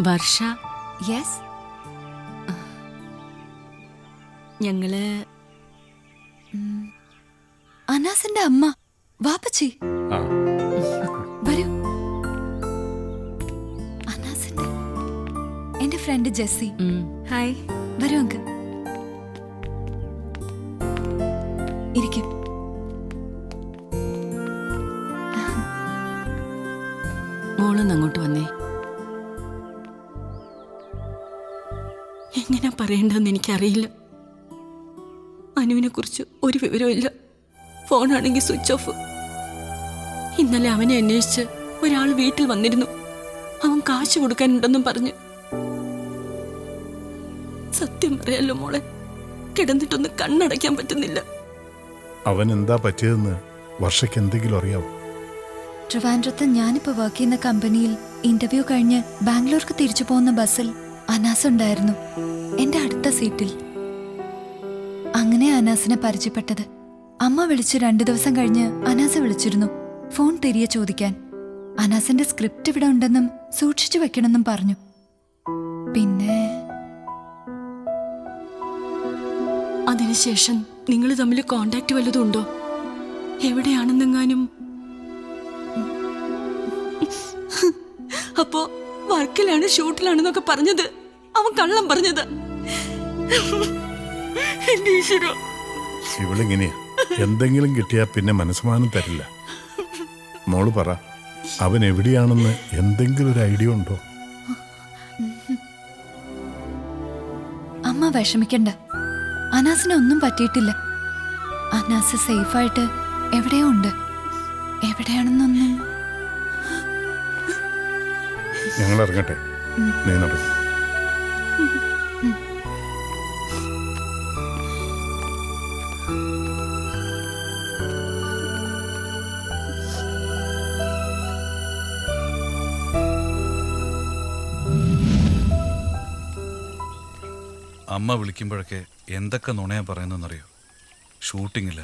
വർഷ, yes. ഞങ്ങള് അനാസിന്റെ അമ്മ വാപ്പച്ചി ആ വരൂ. അനാസിന്റെ എന്റെ ഫ്രണ്ട് ജെസ്സി. ഹായ്. വരൂ അങ്ക്, ഇരിക്കും. മോളൊന്ന് അങ്ങോട്ട് വന്നേ. എങ്ങനെ പറയണ്ടെന്ന് എനിക്കറിയില്ല. അനുവിനെ കുറിച്ച് ഒരു വിവരവും ഇല്ല. ഫോണാണെങ്കിൽ സ്വിച്ച് ഓഫ്. ഇന്നലെ അവനെ അന്വേഷിച്ച് ഒരാൾ വീട്ടിൽ വന്നിരുന്നു. അവൻ കാശ് കൊടുക്കാനുണ്ടെന്നും പറഞ്ഞു. സത്യം പറയാലോ മോളെ, കിടന്നിട്ടൊന്ന് കണ്ണടയ്ക്കാൻ പറ്റുന്നില്ല. അവൻ എന്താ പറ്റിയതെന്ന് വർഷയ്ക്ക് എന്തെങ്കിലും അറിയാവോ? ട്രിവാൻഡ്രത്ത് ഞാനിപ്പോ വർക്ക് ചെയ്യുന്ന കമ്പനിയിൽ ഇന്റർവ്യൂ കഴിഞ്ഞ് ബാംഗ്ലൂർക്ക് തിരിച്ചു പോകുന്ന ബസ്സിൽ അനാസ് ഉണ്ടായിരുന്നു, എന്റെ അടുത്ത സീറ്റിൽ. അങ്ങനെ അനാസിനെ പരിചയപ്പെട്ടത്. അമ്മ വിളിച്ച് 2 ദിവസം കഴിഞ്ഞ് അനാസ് വിളിച്ചിരുന്നു, ഫോൺ തിരികെ ചോദിക്കാൻ. അനാസിന്റെ സ്ക്രിപ്റ്റ് ഇവിടെ ഉണ്ടെന്നും സൂക്ഷിച്ചു വെക്കണമെന്നും പറഞ്ഞു. പിന്നെ അതിനുശേഷം നിങ്ങൾ തമ്മിൽ കോണ്ടാക്ട് വല്ലതും ഉണ്ടോ? എവിടെയാണെന്നെങ്ങാനും? അപ്പോ വർക്കിലാണ്, ഷൂട്ടിലാണെന്നൊക്കെ പറഞ്ഞത് അവൻ കള്ളം പറഞ്ഞത്. എന്റെ ഈശ്വരാ. ഇവളിങ്ങനെയാ, എന്തെങ്കിലും കിട്ടിയാ പിന്നെ മനസ്സമാനം തരില്ല. മോള് പറ, അവൻ എവിടെയാണെന്ന് എന്തെങ്കിലും ഒരു ഐഡിയ ഉണ്ടോ? അമ്മ വിഷമിക്കണ്ട, അനാസിന് ഒന്നും പറ്റിയിട്ടില്ല. അനാസ് സേഫായിട്ട് എവിടെയോ ഉണ്ട്. എവിടെയാണെന്നൊന്നും. ഞങ്ങൾ ഇറങ്ങട്ടെ, നീ നടക്കും. അമ്മ വിളിക്കുമ്പോഴൊക്കെ എന്തൊക്കെ നുണയാ പറയുന്നതെന്നറിയോ? ഷൂട്ടിങ്ങില്ല,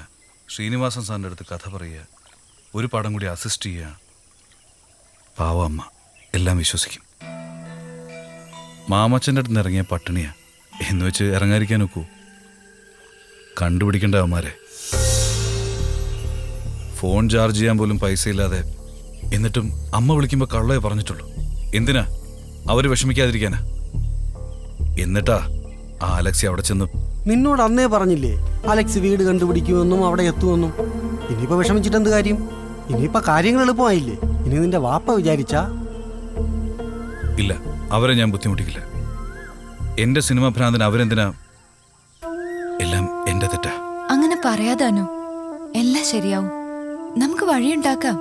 ശ്രീനിവാസൻ സാറിൻ്റെ അടുത്ത് കഥ പറയുക, ഒരു പടം കൂടി അസിസ്റ്റ് ചെയ്യുക. പാവ അമ്മ എല്ലാം വിശ്വസിക്കും. മാമച്ചൻ്റെ അടുത്ത് നിന്ന് ഇറങ്ങിയ പട്ടിണിയാ എന്ന് വെച്ച് ഇറങ്ങാതിരിക്കാൻ നോക്കൂ? കണ്ടുപിടിക്കേണ്ട അവന്മാരെ. ഫോൺ ചാർജ് ചെയ്യാൻ പോലും പൈസ ഇല്ലാതെ, എന്നിട്ടും അമ്മ വിളിക്കുമ്പോൾ കള്ളേ പറഞ്ഞിട്ടുള്ളൂ. എന്തിനാ? അവർ വിഷമിക്കാതിരിക്കാനാ. എന്നിട്ടാ ആ അലക്സി അവിടെ ചെന്ന്. നിന്നോട് അന്നേ പറഞ്ഞില്ലേ അലക്സ് വീട് കണ്ടുപിടിക്കുമെന്നും അവിടെ എത്തുമെന്നും? ഇനിയിപ്പോ വിഷമിച്ചിട്ട് എന്ത് കാര്യം? ഇനിയിപ്പോ കാര്യങ്ങൾ എളുപ്പമായില്ലേ? ഇനി നിന്റെ വാപ്പ വിചാരിച്ചാ? ഇല്ല, അവരെ ഞാൻ ബുദ്ധിമുട്ടിക്കില്ല. എന്റെ സിനിമ ഭ്രാന്തൻ അവരെന്തിനാ? എല്ലാം എന്റെ തെറ്റാ. അങ്ങനെ പറയാതാനോ, എല്ലാം ശരിയാവും. നമുക്ക് വഴിയുണ്ടാക്കാം.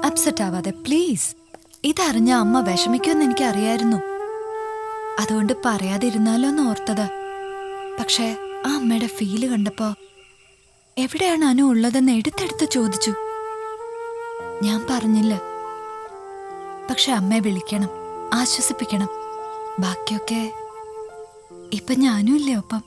അപ്സെറ്റ് ആവാതെ പ്ലീസ്. ഇതറിഞ്ഞ അമ്മ വിഷമിക്കുമെന്ന് എനിക്ക് അറിയായിരുന്നു. അതുകൊണ്ട് പറയാതിരുന്നാലോന്ന് ഓർത്തതാ. പക്ഷേ ആ അമ്മയുടെ ഫീല് കണ്ടപ്പോ എവിടെയാണ് അനു ഉള്ളതെന്ന് എടുത്തെടുത്ത് ചോദിച്ചു. ഞാൻ പറഞ്ഞില്ല. പക്ഷെ അമ്മയെ വിളിക്കണം, ആശ്വസിപ്പിക്കണം. ബാക്കിയൊക്കെ ഇപ്പൊ ഞാനും ഇല്ലേ ഒപ്പം.